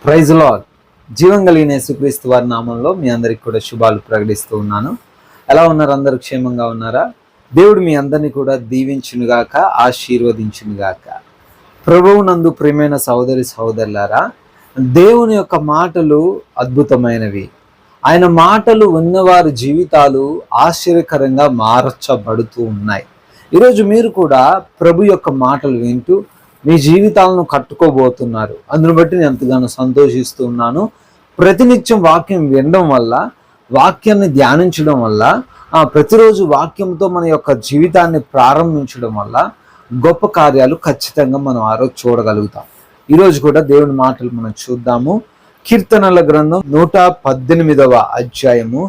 Praise lord. జీవం కలిగిన యేసుక్రీస్తు వారి నామంలో మీ అందరికి కూడా శుభాలు ప్రకటిస్తూ ఉన్నాను. ఎలా ఉన్నారు? అందరూ క్షేమంగా ఉన్నారా? దేవుడు మీ అందరినీ కూడా దీవించునుగాక, ఆశీర్వదించునుగాక. ప్రభువునందు ప్రియమైన సహోదరి సహోదరులారా, దేవుని యొక్క మాటలు అద్భుతమైనవి. ఆయన మాటలు ఉన్నవారి జీవితాలు ఆశ్చర్యకరంగా మార్చబడుతూ ఉన్నాయి. ఈరోజు మీరు కూడా ప్రభు యొక్క మాటలు వింటూ మీ జీవితాలను కట్టుకోబోతున్నారు. అందును బట్టి నేను ఎంతగానో సంతోషిస్తూ ఉన్నాను. ప్రతినిత్యం వాక్యం వినడం వల్ల, వాక్యాన్ని ధ్యానించడం వల్ల, ప్రతిరోజు వాక్యంతో మన యొక్క జీవితాన్ని ప్రారంభించడం వల్ల గొప్ప కార్యాలు ఖచ్చితంగా మనం ఆ రోజు చూడగలుగుతాం. ఈరోజు కూడా దేవుని మాటలు మనం చూద్దాము. కీర్తనల గ్రంథం 118వ అధ్యాయము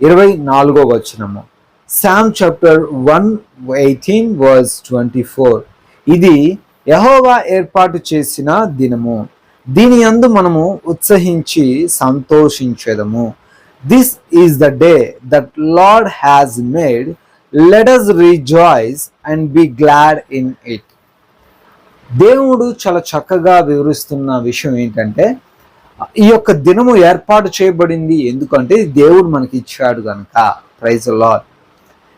24వ వచనము. Psalm chapter 118 verse 24. ఇది యెహోవా ఏర్పాటు చేసిన దినము, దీని యందు మనము ఉత్సహించి సంతోషించెదము. This is the day that Lord has made, let us rejoice and be glad in it. దేవుడు చాలా చక్కగా వివరిస్తున్న విషయం ఏంటంటే, ఈ యొక్క దినము ఏర్పాటు చేయబడింది ఎందుకంటే దేవుడు మనకి ఇచ్చాడు కనుక. Praise the Lord.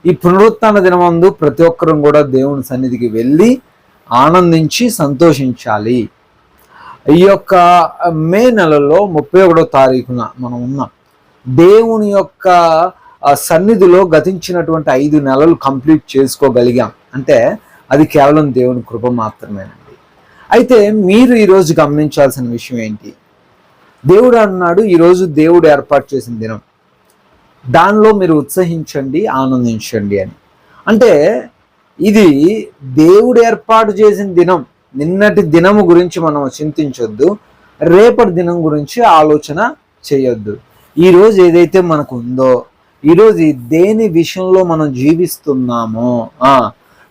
ఈ పునరుత్థాన దినమందు ప్రతి ఒక్కరూ కూడా దేవుని సన్నిధికి వెళ్ళి ఆనందించి సంతోషించాలి. ఈ యొక్క మే నెలలో 31వ తారీఖున మనం ఉన్నాం. దేవుని యొక్క సన్నిధిలో గతించినటువంటి 5 నెలలు కంప్లీట్ చేసుకోగలిగాం అంటే అది కేవలం దేవుని కృప మాత్రమేనండి. అయితే మీరు ఈరోజు గమనించాల్సిన విషయం ఏంటి? దేవుడు అన్నాడు, ఈరోజు దేవుడు ఏర్పాటు చేసిన దినం, దానిలో మీరు ఉత్సహించండి, ఆనందించండి అని. అంటే ఇది దేవుడు ఏర్పాటు చేసిన దినం. నిన్నటి దినము గురించి మనం చింతించొద్దు, రేపటి దినం గురించి ఆలోచన చేయొద్దు. ఈరోజు ఏదైతే మనకు ఉందో, ఈరోజు దేని విషయంలో మనం జీవిస్తున్నామో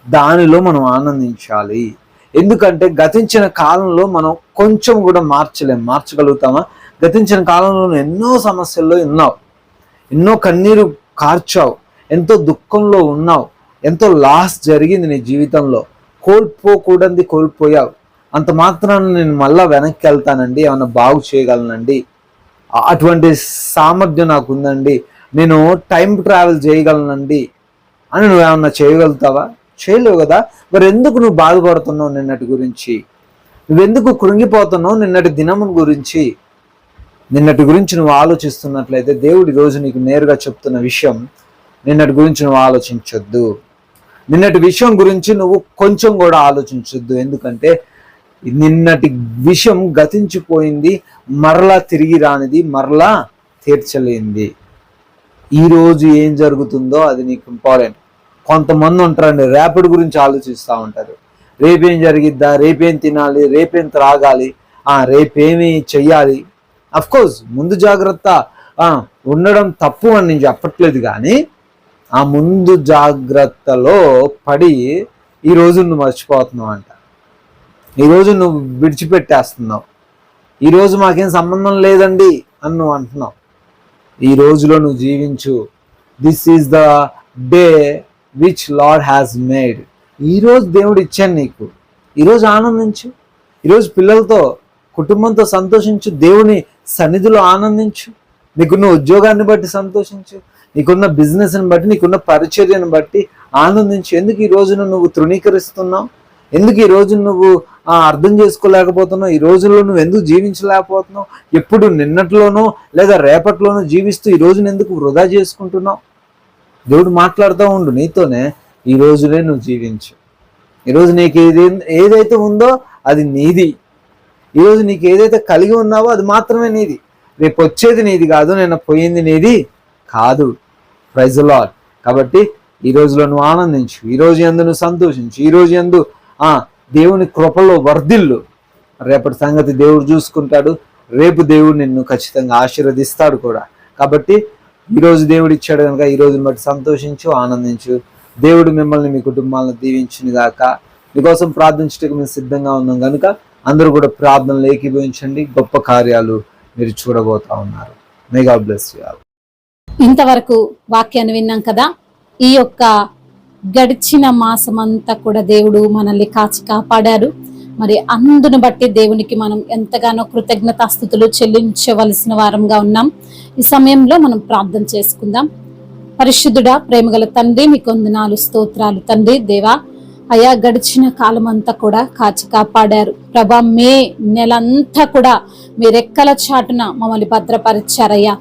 దానిలో మనం ఆనందించాలి. ఎందుకంటే గతించిన కాలంలో మనం కొంచెం కూడా మార్చగలుగుతామా? గతించిన కాలంలో ఎన్నో సమస్యల్లో ఉన్నావు, ఎన్నో కన్నీరు కార్చావు, ఎంతో దుఃఖంలో ఉన్నావు, ఎంతో లాస్ జరిగింది నీ జీవితంలో, కోల్పోకూడదు కోల్పోయావు. అంత మాత్రాన నేను మళ్ళా వెనక్కి వెళ్తానండి, ఏమన్నా బాగు చేయగలనండి, అటువంటి సామర్థ్యం నాకు ఉందండి, నేను టైం ట్రావెల్ చేయగలనండి అని నువ్వేమన్నా చేయగలుగుతావా? చేయలేవు కదా. మరి ఎందుకు నువ్వు బాధపడుతున్నావు నిన్నటి గురించి? నువ్వెందుకు కృంగిపోతున్నావు నిన్నటి దినము గురించి? నిన్నటి గురించి నువ్వు ఆలోచిస్తున్నట్లయితే దేవుడి రోజు నీకు నేరుగా చెప్తున్న విషయం, నిన్నటి గురించి నువ్వు ఆలోచించొద్దు. నిన్నటి విషయం గురించి నువ్వు కొంచెం కూడా ఆలోచించొద్దు. ఎందుకంటే నిన్నటి విషయం గతించిపోయింది, మరలా తిరిగి రానిది, మరలా తీర్చలేనిది. ఈరోజు ఏం జరుగుతుందో అది నీకు ఇంపార్టెంట్. కొంతమంది ఉంటారండి, రేపటి గురించి ఆలోచిస్తూ ఉంటారు. రేపేం జరిగిద్దా, రేపేం తినాలి, రేపేం త్రాగాలి, రేపేమి చెయ్యాలి. అఫ్కోర్స్ ముందు జాగ్రత్త ఉండడం తప్పు అని నేను చెప్పట్లేదు, కానీ ఆ ముందు జాగ్రత్తలో పడి ఈరోజు నువ్వు మర్చిపోతున్నావు అంట. ఈరోజు నువ్వు విడిచిపెట్టేస్తున్నావు. ఈరోజు మాకేం సంబంధం లేదండి అని నువ్వు అంటున్నావు. ఈ రోజులో నువ్వు జీవించు. This is the day which lord has made. ఈరోజు దేవుడు ఇచ్చాను నీకు. ఈరోజు ఆనందించు. ఈరోజు పిల్లలతో, కుటుంబంతో సంతోషించు. దేవుని సన్నిధిలో ఆనందించు. నీకున్న ఉద్యోగాన్ని బట్టి సంతోషించు. నీకున్న బిజినెస్ని బట్టి, నీకున్న పరిచర్యను బట్టి ఆనందించు. ఎందుకు ఈ రోజున నువ్వు తృణీకరిస్తున్నావు? ఎందుకు ఈ రోజు నువ్వు అర్థం చేసుకోలేకపోతున్నావు? ఈ రోజుల్లో నువ్వు ఎందుకు జీవించలేకపోతున్నావు? ఎప్పుడు నిన్నట్లోనో లేదా రేపట్లోనో జీవిస్తూ ఈ రోజును ఎందుకు వృధా చేసుకుంటున్నావు? దేవుడు మాట్లాడుతూ ఉండు నీతోనే. ఈ రోజునే నువ్వు జీవించు. ఈరోజు నీకు ఏదైతే ఉందో అది నీది. ఈరోజు నీకు ఏదైతే కలిగి ఉన్నావో అది మాత్రమే నీది. రేపు వచ్చేది నీది కాదు, నిన్న పోయింది నీది కాదు. Praise the Lord. కాబట్టి ఈ రోజులో నువ్వు ఆనందించు, ఈ రోజు యందు నువ్వు సంతోషించు, ఈ రోజు యందు దేవుని కృపలో వర్ధిల్లు. రేపటి సంగతి దేవుడు చూసుకుంటాడు. రేపు దేవుడు నిన్ను ఖచ్చితంగా ఆశీర్వదిస్తాడు కూడా. కాబట్టి ఈరోజు దేవుడు ఇచ్చాడు కనుక ఈ రోజుని బట్టి సంతోషించు, ఆనందించు. దేవుడు మిమ్మల్ని, మీ కుటుంబాలను దీవించును గాక. మీకోసం ప్రార్థించడానికి మేము సిద్ధంగా ఉన్నాం కనుక అందరూ కూడా ప్రార్థనలు ఏకీభవించండి. గొప్ప కార్యాలు మీరు చూడబోతా ఉన్నారు. మే గాడ్ బ్లెస్ యు ఆల్. ఇంతవరకు వాక్యాన్ని విన్నాం కదా. ఈ యొక్క గడిచిన మాసమంతా కూడా దేవుడు మనల్ని కాచి కాపాడారు. మరి అందును బట్టి దేవునికి మనం ఎంతగానో కృతజ్ఞతాస్తుతులు చెల్లించవలసిన వారంగా ఉన్నాం. ఈ సమయంలో మనం ప్రార్థన చేసుకుందాం. పరిశుద్ధుడా, ప్రేమగల తండ్రి, మీకు వందనాలు, స్తోత్రాలు తండ్రి. దేవా అయా, గడిచిన కాలం అంతా కూడా కాచి కాపాడారు ప్రభా. మే నెలంతా కూడా మీ రెక్కల చాటున మమ్మల్ని భద్రపరిచారయ్యా.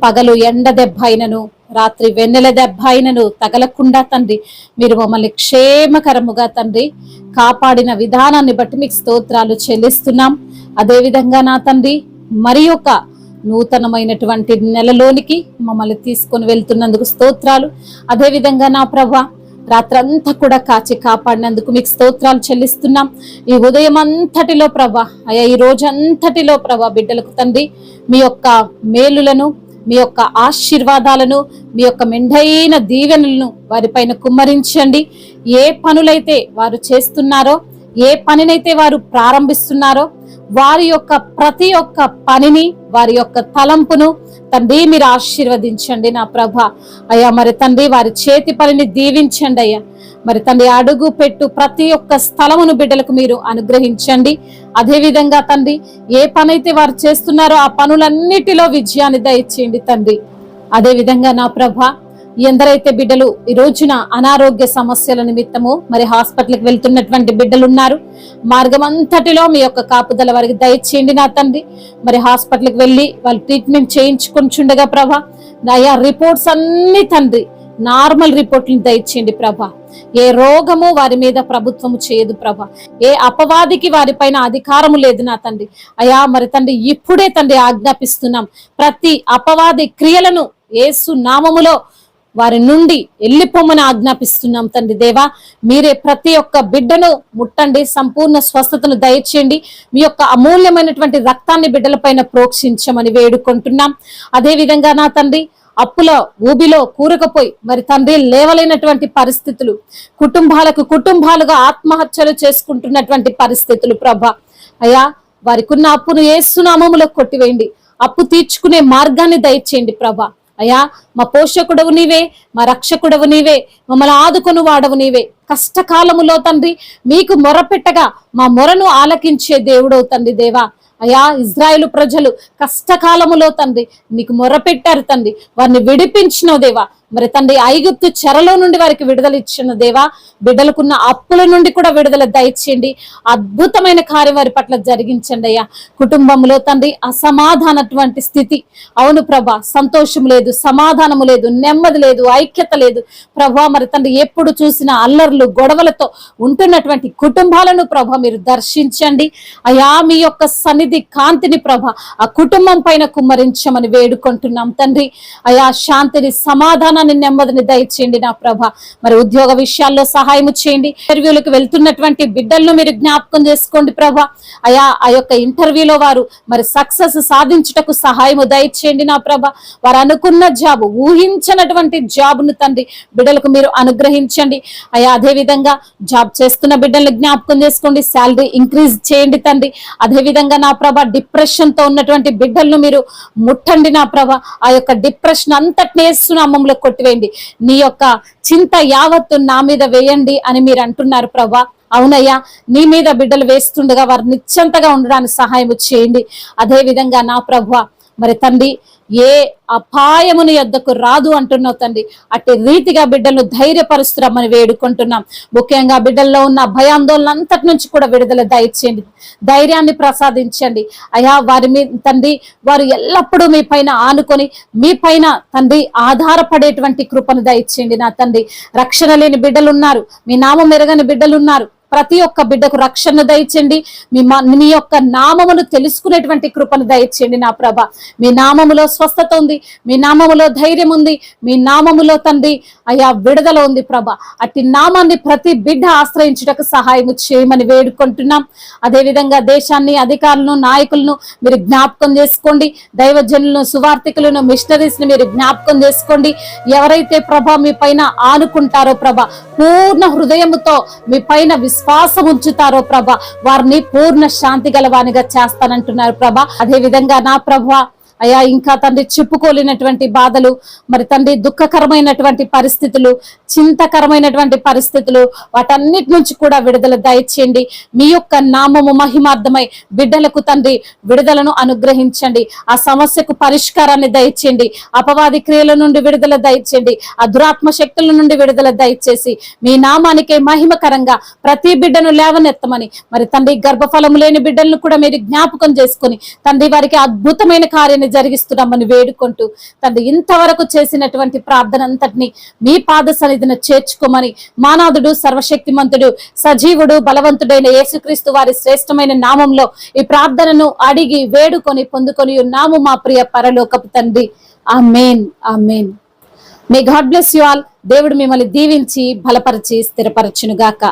పగలు ఎండ దెబ్బ అయినను, రాత్రి వెన్నెల దెబ్బ అయినను తగలకుండా తండ్రి మీరు మమ్మల్ని క్షేమకరముగా తండ్రి కాపాడిన విధానాన్ని బట్టి మీకు స్తోత్రాలు చెల్లిస్తున్నాం. అదేవిధంగా నా తండ్రి మరి ఒక నూతనమైనటువంటి నెలలోనికి మమ్మల్ని తీసుకొని వెళ్తున్నందుకు స్తోత్రాలు. అదేవిధంగా నా ప్రభా, రాత్రంతా కూడా కాచి కాపాడినందుకు మీకు స్తోత్రాలు చెల్లిస్తున్నాం. ఈ ఉదయం అంతటిలో ప్రభా, అయ్యా ఈ రోజు అంతటిలో ప్రభా బిడ్డలకు తండ్రి మీ యొక్క మేలులను, మీ యొక్క ఆశీర్వాదాలను, మీ యొక్క మెండైన దీవెనలను వారిపైన కుమ్మరించండి. ఏ పనులైతే వారు చేస్తున్నారో, ఏ పనినైతే వారు ప్రారంభిస్తున్నారో, వారి యొక్క ప్రతి ఒక్క పనిని, వారి యొక్క తలంపును తండ్రి మీరు ఆశీర్వదించండి నా ప్రభ. అయ్యా మరి తండ్రి వారి చేతి పనిని దీవించండి అయ్యా. మరి తండ్రి అడుగు పెట్టు ప్రతి ఒక్క స్థలమును బిడ్డలకు మీరు అనుగ్రహించండి. అదే విధంగా తండ్రి ఏ పనైతే వారు చేస్తున్నారో ఆ పనులన్నిటిలో విజయాన్ని దయచేయండి తండ్రి. అదే విధంగా నా ప్రభ, ఎందరైతే బిడ్డలు ఈ రోజున అనారోగ్య సమస్యల నిమిత్తము మరి హాస్పిటల్కి వెళ్తున్నటువంటి బిడ్డలు ఉన్నారు, మార్గం అంతటిలో మీ యొక్క కాపుదల వారికి దయచేయండి నా తండ్రి. మరి హాస్పిటల్కి వెళ్ళి వాళ్ళు ట్రీట్మెంట్ చేయించుకుంటుండగా ప్రభ, అయా రిపోర్ట్స్ అన్ని తండ్రి నార్మల్ రిపోర్ట్లను దయచేయండి ప్రభ. ఏ రోగము వారి మీద ప్రభుత్వము చేయదు ప్రభ. ఏ అపవాదికి వారి పైన అధికారము లేదు నా తండ్రి. అయా మరి తండ్రి ఇప్పుడే తండ్రి ఆజ్ఞాపిస్తున్నాం, ప్రతి అపవాది క్రియలను యేసు నామములో వారి నుండి వెళ్ళిపోమని ఆజ్ఞాపిస్తున్నాం తండ్రి. దేవా మీరే ప్రతి ఒక్క బిడ్డను ముట్టండి, సంపూర్ణ స్వస్థతను దయచేయండి. మీ యొక్క అమూల్యమైనటువంటి రక్తాన్ని బిడ్డల పైన ప్రోక్షించమని వేడుకుంటున్నాం. అదే విధంగా నా తండ్రి అప్పుల ఊబిలో కూరకపోయి మరి తండ్రి లేవలేనటువంటి పరిస్థితులు, కుటుంబాలుగా ఆత్మహత్యలు చేసుకుంటున్నటువంటి పరిస్థితులు ప్రభ, అయ్యా వారికి ఉన్న అప్పును యేసు నామములో కొట్టివేయండి. అప్పు తీర్చుకునే మార్గాన్ని దయచేయండి ప్రభ. అయ్యా మా పోషకుడవు నీవే, మా రక్షకుడవు నీవే, మమ్మల్ని ఆదుకొని వాడవు నీవే. కష్టకాలములో తండ్రి మీకు మొరపెట్టగా మా మొరను ఆలకించే దేవుడవు తండ్రి. దేవా అయా ఇజ్రాయేలు ప్రజలు కష్టకాలములో తండ్రి మీకు మొరపెట్టారు తండ్రి, వారిని విడిపించిన దేవా. మరి తండ్రి ఐగుప్తు చెరలో నుండి వారికి విడుదల ఇచ్చిన దేవా, బిడ్డలకున్న అప్పుల నుండి కూడా విడుదల దయచేయండి. అద్భుతమైన కార్యం వారి పట్ల జరిగించండి అయ్యా. కుటుంబంలో తండ్రి అసమాధానటువంటి స్థితి, అవును ప్రభా, సంతోషం లేదు, సమాధానము లేదు, నెమ్మది లేదు, ఐక్యత లేదు ప్రభా. మరి తండ్రి ఎప్పుడు చూసిన అల్లర్లు గొడవలతో ఉంటున్నటువంటి కుటుంబాలను ప్రభా మీరు దర్శించండి అయా. మీ యొక్క సన్నిధి కాంతిని ప్రభా ఆ కుటుంబం పైన కుమ్మరించమని వేడుకుంటున్నాం తండ్రి. అయా శాంతిని, సమాధానం, నెమ్మదిని దయచేయండి నా ప్రభ. మరి ఉద్యోగ విషయాల్లో సహాయం చేయండి. ఇంటర్వ్యూలకు వెళ్తున్నటువంటి బిడ్డలను మీరు జ్ఞాపకం చేసుకోండి ప్రభ. అయా ఆ యొక్క ఇంటర్వ్యూలో వారు మరి సక్సెస్ సాధించుటకు సహాయం దయచేయండి నా ప్రభ. వారు అనుకున్న జాబ్, ఊహించినటువంటి జాబ్ను తండ్రి బిడ్డలకు మీరు అనుగ్రహించండి అయా. అదే విధంగా జాబ్ చేస్తున్న బిడ్డలను జ్ఞాపకం చేసుకోండి, శాలరీ ఇంక్రీజ్ చేయండి తండ్రి. అదే విధంగా నా ప్రభ డిప్రెషన్ తో ఉన్నటువంటి బిడ్డలను మీరు ముట్టండి నా ప్రభ. ఆ యొక్క డిప్రెషన్ అంతటిని యేసు నామములో కొట్టివేయండి. నీ యొక్క చింత యావత్తు నా మీద వేయండి అని మీరు అంటున్నారు ప్రభా. అవునయ్యా, నీ మీద బిడ్డలు వేస్తుండగా వారు నిశ్చంతగా ఉండడానికి సహాయం చేయండి. అదే విధంగా నా ప్రభువా మరి తండ్రి ఏ అపాయముని యొద్దకు రాదు అంటున్నావు తండ్రి. అట్టి రీతిగా బిడ్డలను ధైర్యపరుస్తున్నామని వేడుకుంటున్నాం. ముఖ్యంగా బిడ్డల్లో ఉన్న భయాందోళన అంతటి నుంచి కూడా విడుదల దయచేయండి, ధైర్యాన్ని ప్రసాదించండి అయా. వారి మీద తండ్రి వారు ఎల్లప్పుడూ మీ పైన ఆనుకొని మీ పైన తండ్రి ఆధారపడేటువంటి కృపను దయచేయండి నా తండ్రి. రక్షణ లేని బిడ్డలు ఉన్నారు, మీ నామం ఎరగని బిడ్డలు ఉన్నారు. ప్రతి ఒక్క బిడ్డకు రక్షణ దయచేయండి. మీ యొక్క నామమును తెలుసుకునేటువంటి కృపను దయచేయండి నా ప్రభ. మీ నామములో స్వస్థత ఉంది, మీ నామములో ధైర్యం ఉంది, మీ నామములో తండ్రి అయా విడుదల ఉంది ప్రభ. అట్టి నామాన్ని ప్రతి బిడ్డ ఆశ్రయించుటకు సహాయం చేయమని వేడుకుంటున్నాం. అదే విధంగా దేశాన్ని, అధికారులను, నాయకులను మీరు జ్ఞాపకం చేసుకోండి. దైవజనులను, సువార్థికులను, మిషనరీస్ ని మీరు జ్ఞాపకం చేసుకోండి. ఎవరైతే ప్రభ మీ పైన ఆనుకుంటారో ప్రభ, పూర్ణ హృదయముతో మీ పైన విశ్వాసం ఉంచుతారో ప్రభ, వారిని పూర్ణ శాంతి గలవానిగా చేస్తానంటున్నారు ప్రభ. అదే విధంగా నా ప్రభ అయ్యా ఇంకా తండ్రి చెప్పుకోలేనటువంటి బాధలు, మరి తండ్రి దుఃఖకరమైనటువంటి పరిస్థితులు, చింతకరమైనటువంటి పరిస్థితులు, వాటన్నిటి నుంచి కూడా విడుదల దయచేయండి. మీ యొక్క నామము మహిమార్థమై బిడ్డలకు తండ్రి విడుదలను అనుగ్రహించండి. ఆ సమస్యకు పరిష్కారాన్ని దయచేయండి. అపవాది క్రియల నుండి విడుదల దయచేయండి. ఆ దురాత్మ శక్తుల నుండి విడుదల దయచేసి మీ నామానికే మహిమకరంగా ప్రతి బిడ్డను లేవనెత్తమని, మరి తండ్రి గర్భఫలము లేని బిడ్డలను కూడా మీరు జ్ఞాపకం చేసుకొని తండ్రి వారికి అద్భుతమైన కార్యాన్ని జరిగిస్తున్నామని వేడుకుంటూ తండ్రి ఇంతవరకు చేసినటువంటి ప్రార్థన అంతటిని మీ పాద సన్నిధిని చేర్చుకోమని, మానాథుడు సర్వశక్తిమంతుడు సజీవుడు బలవంతుడైన యేసుక్రీస్తు వారి శ్రేష్టమైన నామంలో ఈ ప్రార్థనను అడిగి వేడుకొని పొందుకొని ఉన్నాము మా ప్రియ పరలోకపు తండ్రి. Amen, amen. May God bless you all. దేవుడు మిమ్మల్ని దీవించి బలపరిచి స్థిరపరచును గాక.